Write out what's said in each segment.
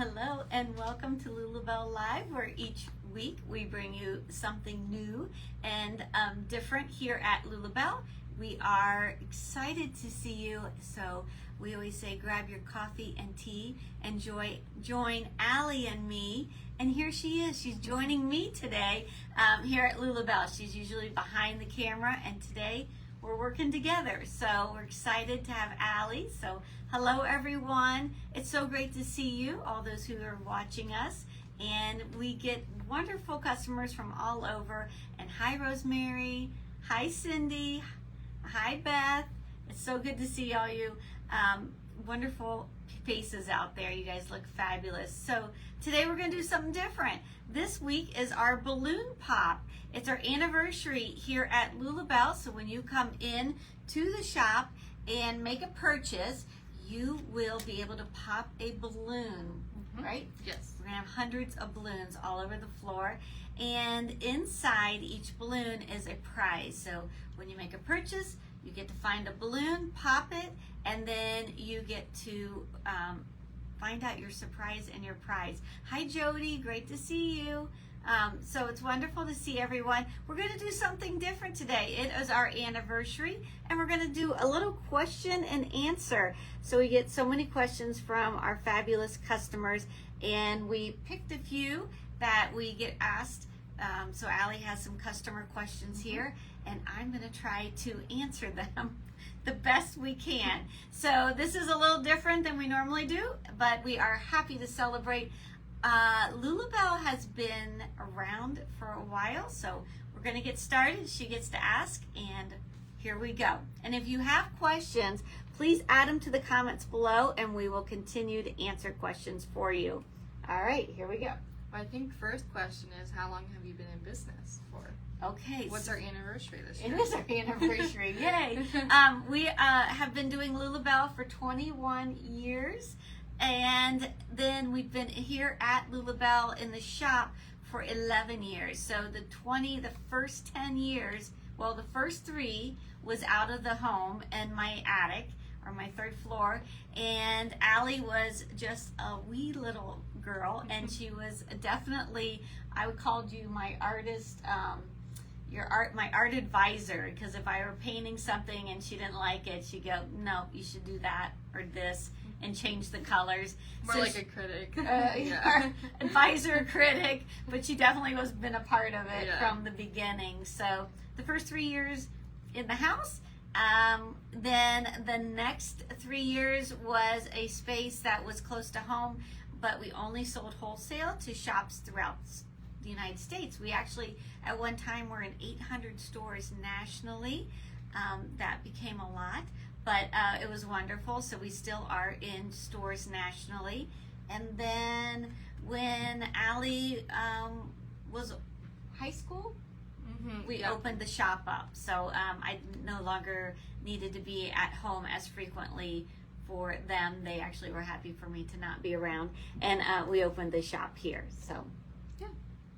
Hello and welcome to Lula Bell Live, where each week we bring you something new and different here at Lula Bell. We are excited to see you, so we always say grab your coffee and tea and join Allie and me. And here she is. She's joining me today here at Lula Bell. She's usually behind the camera, and today we're working together. So we're excited to have Allie. So hello everyone. It's so great to see you, all those who are watching us. And we get wonderful customers from all over. And hi Rosemary, hi Cindy, hi Beth. It's so good to see all you wonderful faces out there. You guys look fabulous. So today we're going to do something different. This week is our balloon pop. It's our anniversary here at Lula Bell. So when you come in to the shop and make a purchase, you will be able to pop a balloon, right? Yes. We're going to have hundreds of balloons all over the floor. And inside each balloon is a prize. So when you make a purchase, you get to find a balloon, pop it, and then you get to find out your surprise and your prize. Hi Jody, great to see you. So it's wonderful to see everyone. We're going to do something different today. It is our anniversary, and we're going to do a little question and answer. So we get so many questions from our fabulous customers, and we picked a few that we get asked. So Allie has some customer questions here, and I'm going to try to answer them the best we can. So this is a little different than we normally do, but we are happy to celebrate. Lula Bell has been around for a while, so we're going to get started. She gets to ask, and here we go. And if you have questions, please add them to the comments below, and we will continue to answer questions for you. All right, here we go. I think first question is, how long have you been in business for? Okay. What's our anniversary this year? It is our anniversary. Yay. We have been doing Lula Bell for 21 years. And then we've been here at Lula Bell in the shop for 11 years. So the first 10 years, well, the first 3 was out of the home in my attic or my 3rd floor. And Allie was just a wee little girl, and she was definitely, I would call you my artist, my art advisor, because if I were painting something and she didn't like it, she'd go, no, you should do that or this, and change the colors. More so like a critic. Yeah. Advisor, critic, but she definitely was been a part of it from the beginning. So the first 3 years in the house, then the next 3 years was a space that was close to home, but we only sold wholesale to shops throughout the United States. We actually, at one time, were in 800 stores nationally. That became a lot, but it was wonderful. So we still are in stores nationally. And then when Allie was high school, we opened the shop up. So I no longer needed to be at home as frequently for them. They actually were happy for me to not be around, and we opened the shop here. So yeah,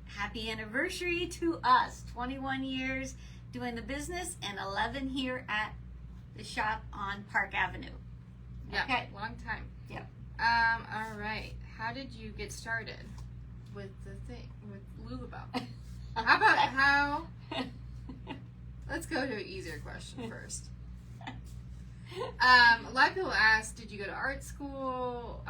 happy anniversary to us. 21 years doing the business and 11 here at the shop on Park Avenue. Yeah, okay. Long time. Yep. All right, how did you get started with Lula Bell? How about let's go to an easier question first. A lot of people ask, did you go to art school?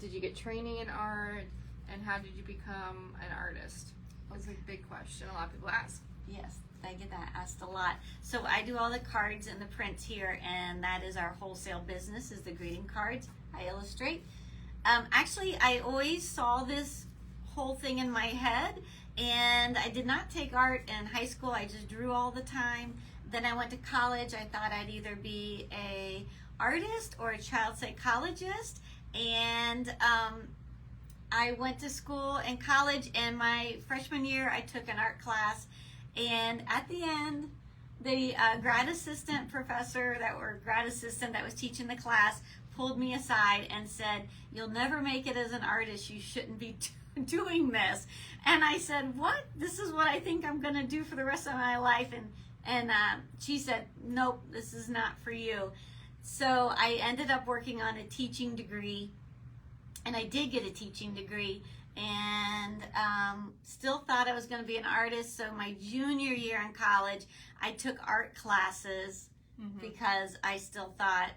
Did you get training in art? And how did you become an artist? That's a big question a lot of people ask. Yes, I get that asked a lot. So I do all the cards and the prints here, and that is our wholesale business, is the greeting cards I illustrate. Actually, I always saw this whole thing in my head, and I did not take art in high school. I just drew all the time. Then I went to college. I thought I'd either be a artist or a child psychologist, and I went to school in college, and my freshman year I took an art class, and at the end the grad assistant that was teaching the class pulled me aside and said, "You'll never make it as an artist. You shouldn't be doing this." And I said, "What? This is what I think I'm going to do for the rest of my life." And she said, "Nope, this is not for you." So I ended up working on a teaching degree and I did get a teaching degree, and still thought I was going to be an artist. So my junior year in college, I took art classes because I still thought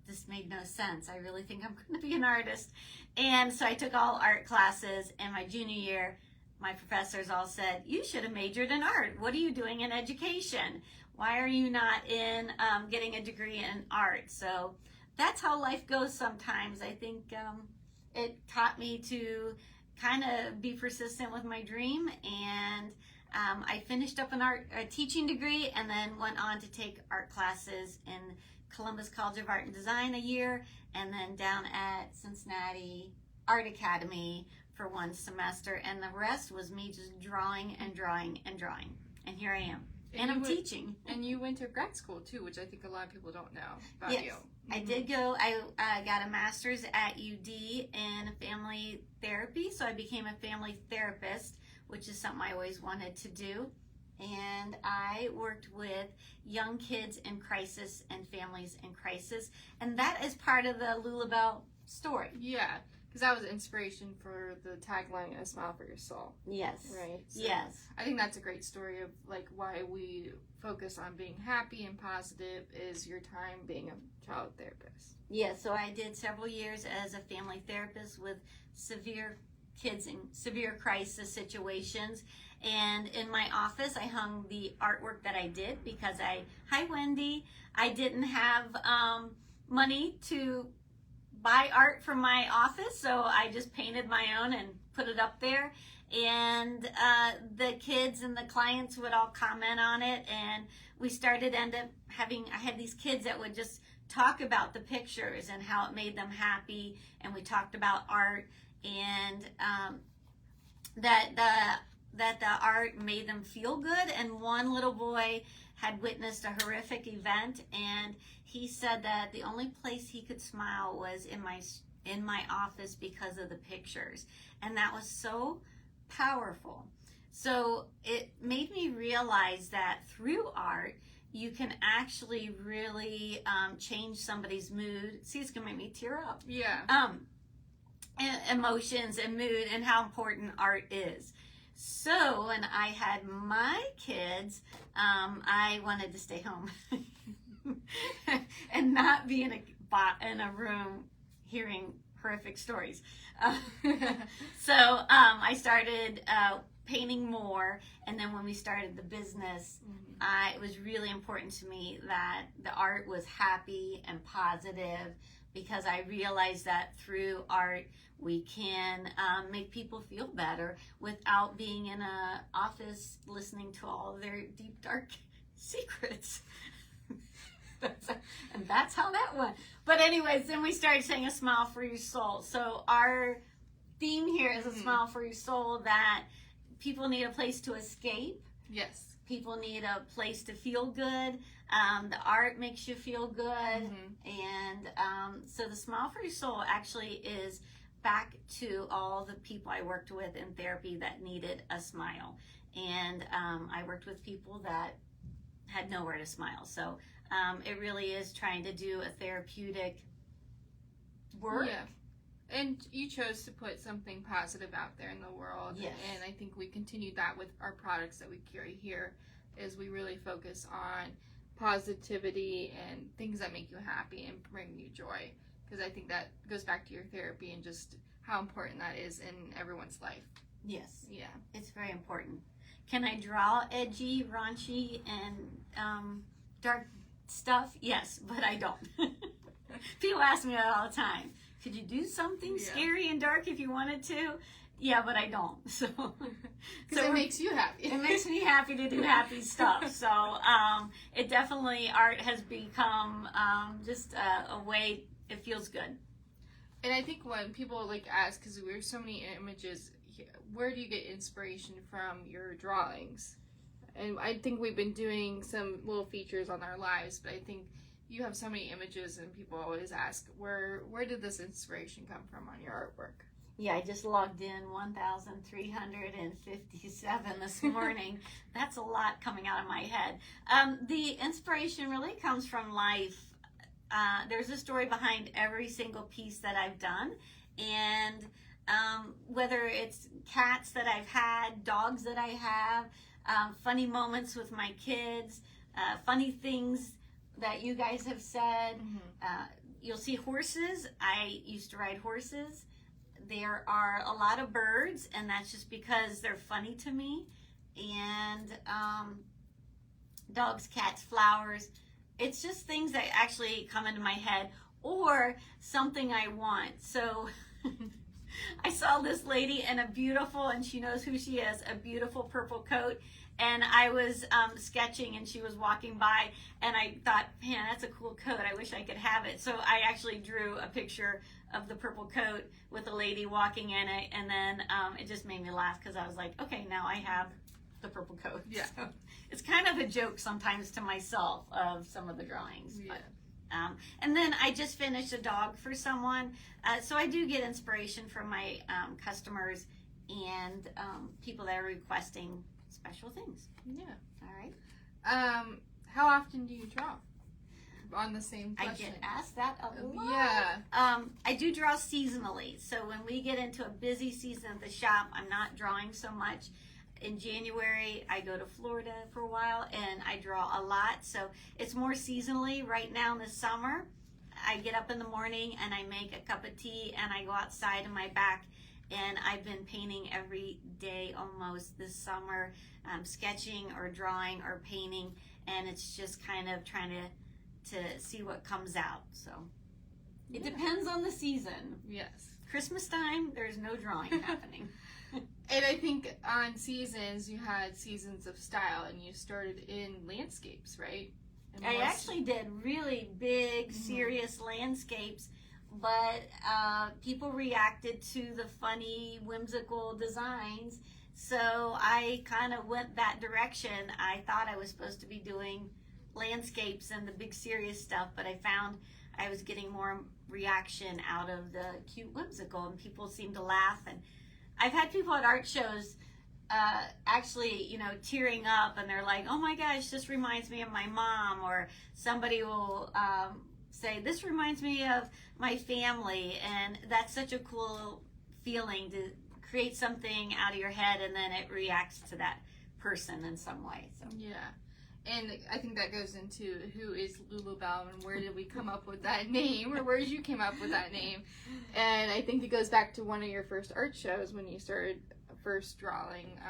this made no sense. I really think I'm going to be an artist. And so I took all art classes, and my junior year, my professors all said, you should have majored in art. What are you doing in education? Why are you not in getting a degree in art? So that's how life goes sometimes. I think it taught me to kind of be persistent with my dream, and I finished up a teaching degree, and then went on to take art classes in Columbus College of Art and Design a year, and then down at Cincinnati Art Academy for 1 semester, and the rest was me just drawing and drawing and drawing, and here I am. And I'm teaching. And you went to grad school too, which I think a lot of people don't know about you. I did go. I got a master's at UD in family therapy, so I became a family therapist, which is something I always wanted to do. And I worked with young kids in crisis and families in crisis, and that is part of the Lula Bell story. Yeah, because that was inspiration for the tagline, "A Smile for Your Soul." Yes. Right. So yes. I think that's a great story of like why we focus on being happy and positive is your time being a child therapist. Yeah. So I did several years as a family therapist with severe kids in severe crisis situations. And in my office, I hung the artwork that I did because hi Wendy, I didn't have money to buy art from my office, so I just painted my own and put it up there. And the kids and the clients would all comment on it, and we I had these kids that would just talk about the pictures and how it made them happy, and we talked about art, and that the art made them feel good. And one little boy had witnessed a horrific event, and he said that the only place he could smile was in my office because of the pictures, and that was so powerful. So it made me realize that through art you can actually really change somebody's mood. See, it's gonna make me tear up. Yeah. Emotions and mood, and how important art is. So when I had my kids, I wanted to stay home and not be in a room hearing horrific stories. So I started painting more, and then when we started the business, it was really important to me that the art was happy and positive, because I realized that through art we can make people feel better without being in an office listening to all of their deep, dark secrets. And that's how that went. But anyways, then we started saying a smile for your soul. So our theme here is a smile for your soul, that people need a place to escape. Yes. People need a place to feel good. The art makes you feel good. And so the smile for your soul actually is back to all the people I worked with in therapy that needed a smile. And I worked with people that had nowhere to smile. So it really is trying to do a therapeutic work. Yeah. And you chose to put something positive out there in the world. Yes. And I think we continued that with our products that we carry here, is we really focus on positivity and things that make you happy and bring you joy. Because I think that goes back to your therapy and just how important that is in everyone's life. Yes. Yeah. It's very important. Can I draw edgy, raunchy, and dark stuff? Yes, but I don't. People ask me that all the time. Could you do something scary and dark if you wanted to? Yeah, but I don't. So it makes you happy. It makes me happy to do happy stuff. So it definitely, art has become just a way, it feels good. And I think when people ask, because we have so many images, where do you get inspiration from your drawings? And I think we've been doing some little features on our lives, but I think you have so many images, and people always ask, where did this inspiration come from on your artwork? Yeah, I just logged in 1,357 this morning. That's a lot coming out of my head. The inspiration really comes from life. there's a story behind every single piece that I've done. And whether it's cats that I've had, dogs that I have, funny moments with my kids, funny things that you guys have said. You'll see horses. I used to ride horses. There are a lot of birds, and that's just because they're funny to me. And dogs, cats, flowers. It's just things that actually come into my head, or something I want. So I saw this lady in a beautiful, and she knows who she is, a beautiful purple coat. And I was sketching, and she was walking by, and I thought, man, that's a cool coat. I wish I could have it. So I actually drew a picture of the purple coat with a lady walking in it, and then it just made me laugh because I was like, okay, now I have the purple coat. Yeah. So it's kind of a joke sometimes to myself of some of the drawings. Yeah. But, and then I just finished a dog for someone. So I do get inspiration from my customers and people that are requesting special things. Yeah. All right. How often do you draw? On the same question. I get asked that a lot. Yeah. I do draw seasonally. So when we get into a busy season at the shop, I'm not drawing so much. In January, I go to Florida for a while, and I draw a lot. So it's more seasonally. Right now in the summer, I get up in the morning, and I make a cup of tea, and I go outside in my back, and I've been painting every day almost this summer, sketching or drawing or painting, and it's just kind of trying to see what comes out. So it depends on the season. Yes. Christmas time, there's no drawing happening. And I think on seasons, you had seasons of style, and you started in landscapes, right? And I actually did really big, serious landscapes, but people reacted to the funny, whimsical designs, so I kind of went that direction. I thought I was supposed to be doing landscapes and the big serious stuff, but I found I was getting more reaction out of the cute whimsical, and people seemed to laugh. And I've had people at art shows actually, you know, tearing up, and they're like, oh my gosh, this reminds me of my mom, or somebody will say, this reminds me of my family. And that's such a cool feeling to create something out of your head, and then it reacts to that person in some way. So yeah. And I think that goes into who is Lula Bell, and where did we come up with that name, or where did you come up with that name? And I think it goes back to one of your first art shows when you started first drawing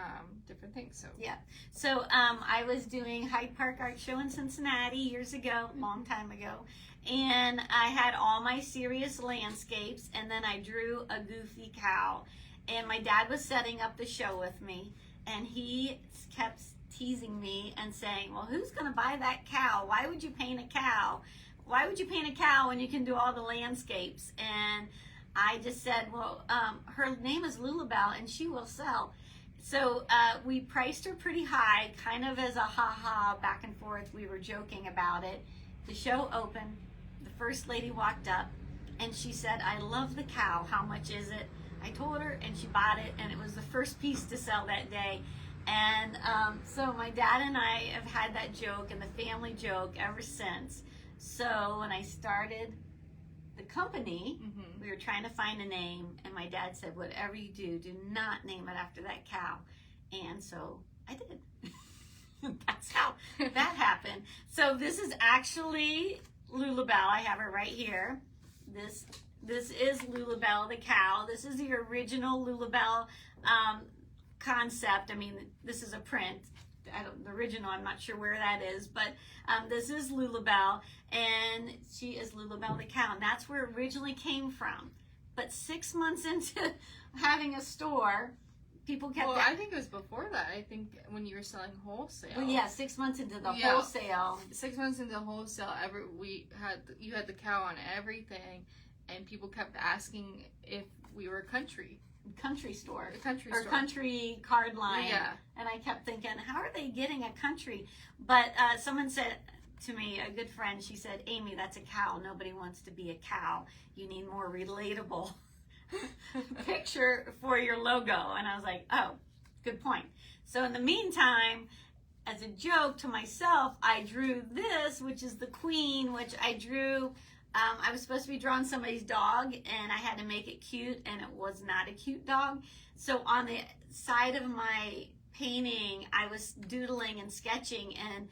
different things. So yeah. So I was doing Hyde Park Art Show in Cincinnati years ago, long time ago, and I had all my serious landscapes, and then I drew a goofy cow, and my dad was setting up the show with me, and he kept teasing me and saying, well, who's going to buy that cow? Why would you paint a cow? Why would you paint a cow when you can do all the landscapes? And I just said, well, her name is Lula Bell, and she will sell. So we priced her pretty high, kind of as a ha-ha, back and forth. We were joking about it. The show opened. The first lady walked up, and she said, I love the cow. How much is it? I told her, and she bought it, and it was the first piece to sell that day. And so my dad and I have had that joke and the family joke ever since. So when I started the company, we were trying to find a name, and my dad said, whatever you do, do not name it after that cow. And so I did. That's how that happened. So this is actually Lula Bell. I have her right here. This is Lula Bell the cow. This is the original Lula Bell concept. I mean, this is a print. The original, I'm not sure where that is, but this is Lula Bell, and she is Lula Bell the cow, and that's where it originally came from. But 6 months into having a store, people kept. Well, I think it was before that. I think when you were selling wholesale. Well, yeah, 6 months into the wholesale. 6 months into wholesale, you had the cow on everything, and people kept asking if we were country store. Or country card line. Yeah. And I kept thinking, how are they getting a country? But someone said to me, a good friend, she said, Amy, that's a cow. Nobody wants to be a cow. You need more relatable picture for your logo. And I was like, oh, good point. So in the meantime, as a joke to myself, I drew this, which is the queen, which I drew. I was supposed to be drawing somebody's dog, and I had to make it cute, and it was not a cute dog. So on the side of my painting, I was doodling and sketching, and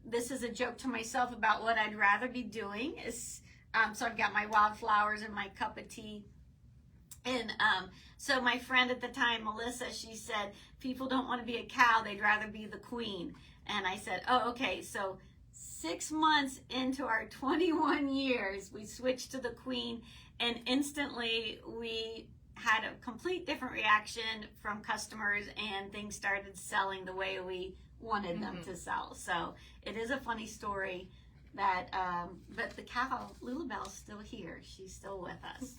this is a joke to myself about what I'd rather be doing. So I've got my wildflowers and my cup of tea. And so my friend at the time, Melissa, she said, people don't want to be a cow, they'd rather be the queen. And I said, oh, okay. So 6 months into our 21 years, we switched to the queen, and instantly we had a complete different reaction from customers, and things started selling the way we wanted them to sell. So it is a funny story that, but the cow, Lula Bell's still here. She's still with us.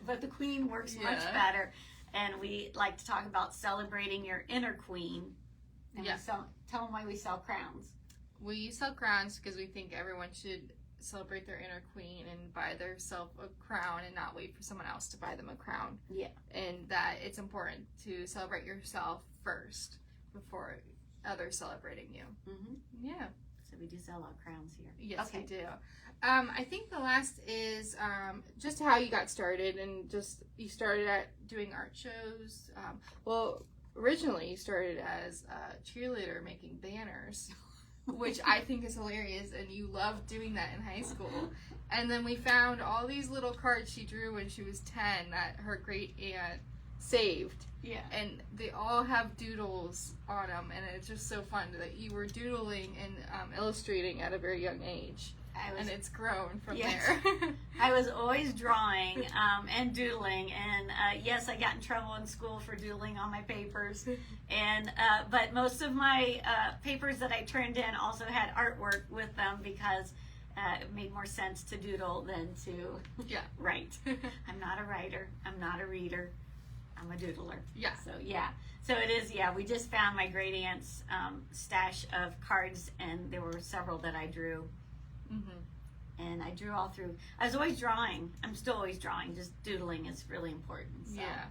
But the queen works much better, and we like to talk about celebrating your inner queen. And we tell them why we sell crowns. We sell crowns because we think everyone should celebrate their inner queen and buy themselves a crown and not wait for someone else to buy them a crown. Yeah. And that it's important to celebrate yourself first before others celebrating you. Yeah. So we do sell our crowns here. Yes, we do. I think the last is just how you got started, and just you started at doing art shows. Well, originally you started as a cheerleader making banners, which I think is hilarious, and you loved doing that in high school. And then we found all these little cards she drew when she was 10 that her great aunt saved. Yeah. And they all have doodles on them, and it's just so fun that you were doodling and illustrating at a very young age. And it's grown from there. I was always drawing and doodling, and yes, I got in trouble in school for doodling on my papers. And but most of my papers that I turned in also had artwork with them, because it made more sense to doodle than to write. I'm not a writer. I'm not a reader. I'm a doodler. Yeah. So it is. We just found my great aunt's stash of cards, and there were several that I drew. And I drew all through. I was always drawing. I'm still always drawing. Just doodling is really important. So. Yeah.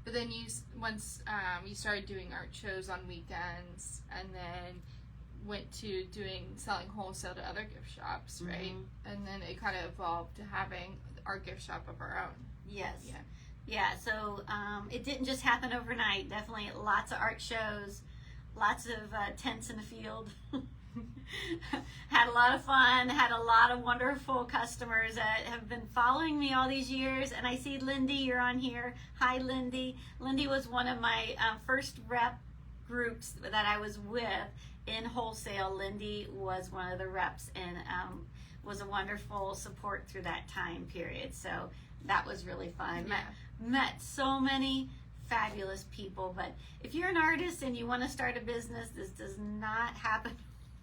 But then once you started doing art shows on weekends, and then went to selling wholesale to other gift shops, right? And then it kind of evolved to having our gift shop of our own. Yes. Yeah. So it didn't just happen overnight. Definitely lots of art shows, lots of tents in the field. Had a lot of fun, had a lot of wonderful customers that have been following me all these years. And I see Lindy, you're on here. Hi, Lindy. Lindy was one of my first rep groups that I was with in wholesale. Lindy was one of the reps, and was a wonderful support through that time period. So that was really fun. Met so many fabulous people. But if you're an artist and you want to start a business, this does not happen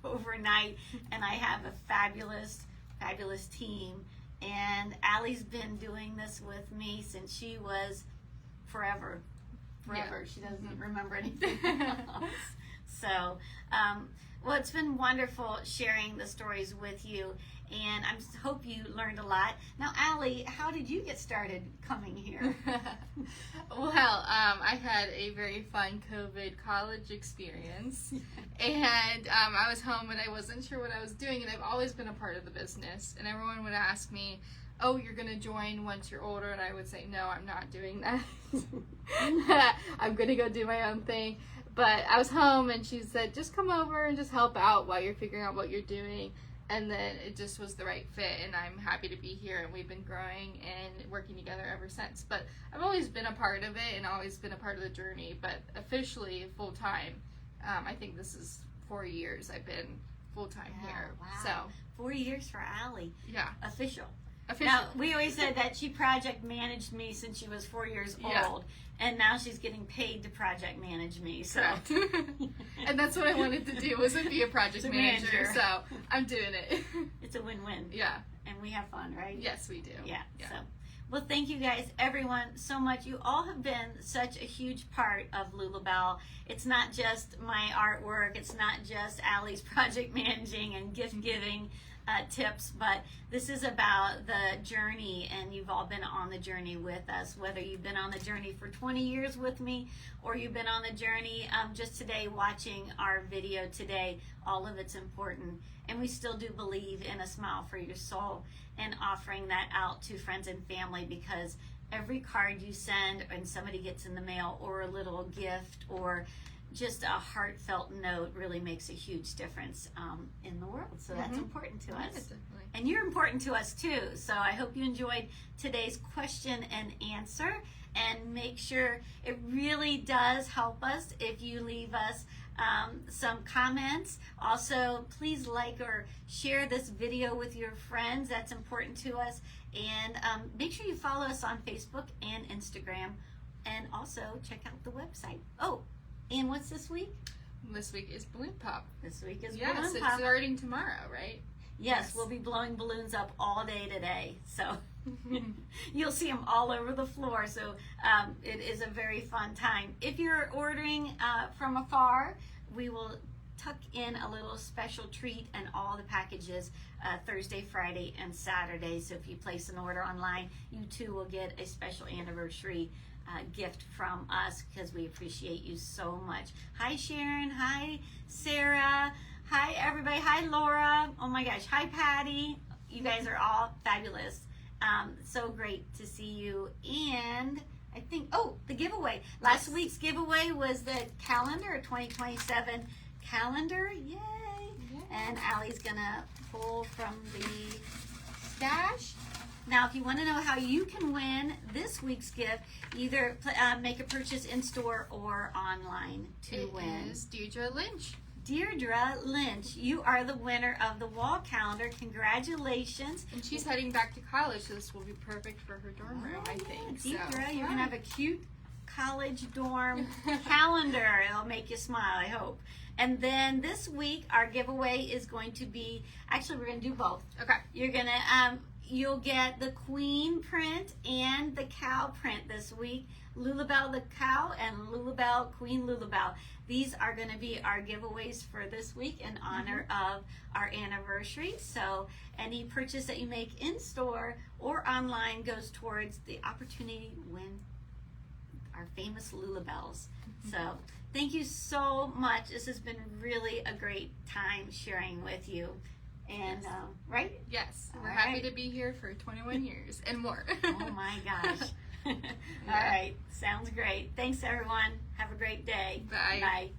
overnight, and I have a fabulous team, and Allie's been doing this with me since she was forever. She doesn't remember anything else. So well, it's been wonderful sharing the stories with you, and I hope you learned a lot. Now, Allie, how did you get started coming here? Well, I had a very fun COVID college experience, and I was home and I wasn't sure what I was doing, and I've always been a part of the business, and everyone would ask me, oh, you're going to join once you're older, and I would say, no, I'm not doing that. I'm going to go do my own thing. But I was home, and she said, just come over and just help out while you're figuring out what you're doing. And then it just was the right fit, and I'm happy to be here, and we've been growing and working together ever since. But I've always been a part of it and always been a part of the journey, but officially full-time, I think this is 4 years I've been full-time here. Wow. So 4 years for Allie. Yeah. Official. Now, we always said that she project managed me since she was 4 years old, and now she's getting paid to project manage me. So, and that's what I wanted to do, was to be a project manager. So I'm doing it. It's a win-win. Yeah. And we have fun, right? Yes, we do. Yeah. So, well, thank you guys, everyone, so much. You all have been such a huge part of Lula Bell. It's not just my artwork. It's not just Allie's project managing and gift giving. tips, but this is about the journey, and you've all been on the journey with us, whether you've been on the journey for 20 years with me or you've been on the journey just today watching our video today. All of it's important, and we still do believe in a smile for your soul and offering that out to friends and family, because every card you send and somebody gets in the mail, or a little gift, or just a heartfelt note, really makes a huge difference in the world. So that's important to us. Definitely. And you're important to us too. So I hope you enjoyed today's question and answer. And make sure, it really does help us if you leave us some comments. Also, please like or share this video with your friends. That's important to us. And make sure you follow us on Facebook and Instagram. And also check out the website. Oh, and what's this week? This week is Balloon Pop. This week is Yes, Balloon it's Pop. starting tomorrow, right? Yes, we'll be blowing balloons up all day today. So you'll see them all over the floor. So it is a very fun time. If you're ordering from afar, we will tuck in a little special treat and all the packages Thursday, Friday, and Saturday. So if you place an order online, you too will get a special anniversary gift from us, because we appreciate you so much. Hi Sharon, hi Sarah, hi everybody, hi Laura, oh my gosh, hi Patty. You guys are all fabulous. So great to see you. And I think, the giveaway. Last week's giveaway was the calendar, 2027 calendar. Yay! And Allie's gonna pull from the stash. Now, if you want to know how you can win this week's gift, either make a purchase in store or online to win. It is Deirdre Lynch. Deirdre Lynch, you are the winner of the wall calendar. Congratulations. And she's heading back to college, so this will be perfect for her dorm room, I think. Deirdre, you're going to have a cute college dorm calendar. It'll make you smile, I hope. And then this week, our giveaway is going to be, actually, we're going to do both. Okay. You're going to, you'll get the queen print and the cow print this week. Lula Bell the cow and Lula Bell, Queen Lula Bell. These are going to be our giveaways for this week in honor of our anniversary. So any purchase that you make in store or online goes towards the opportunity to win our famous Lula Bells. So thank you so much. This has been really a great time sharing with you. And, right? Yes. We're All happy right. to be here for 21 years and more. Oh my gosh. All right. Sounds great. Thanks, everyone. Have a great day. Bye. Bye.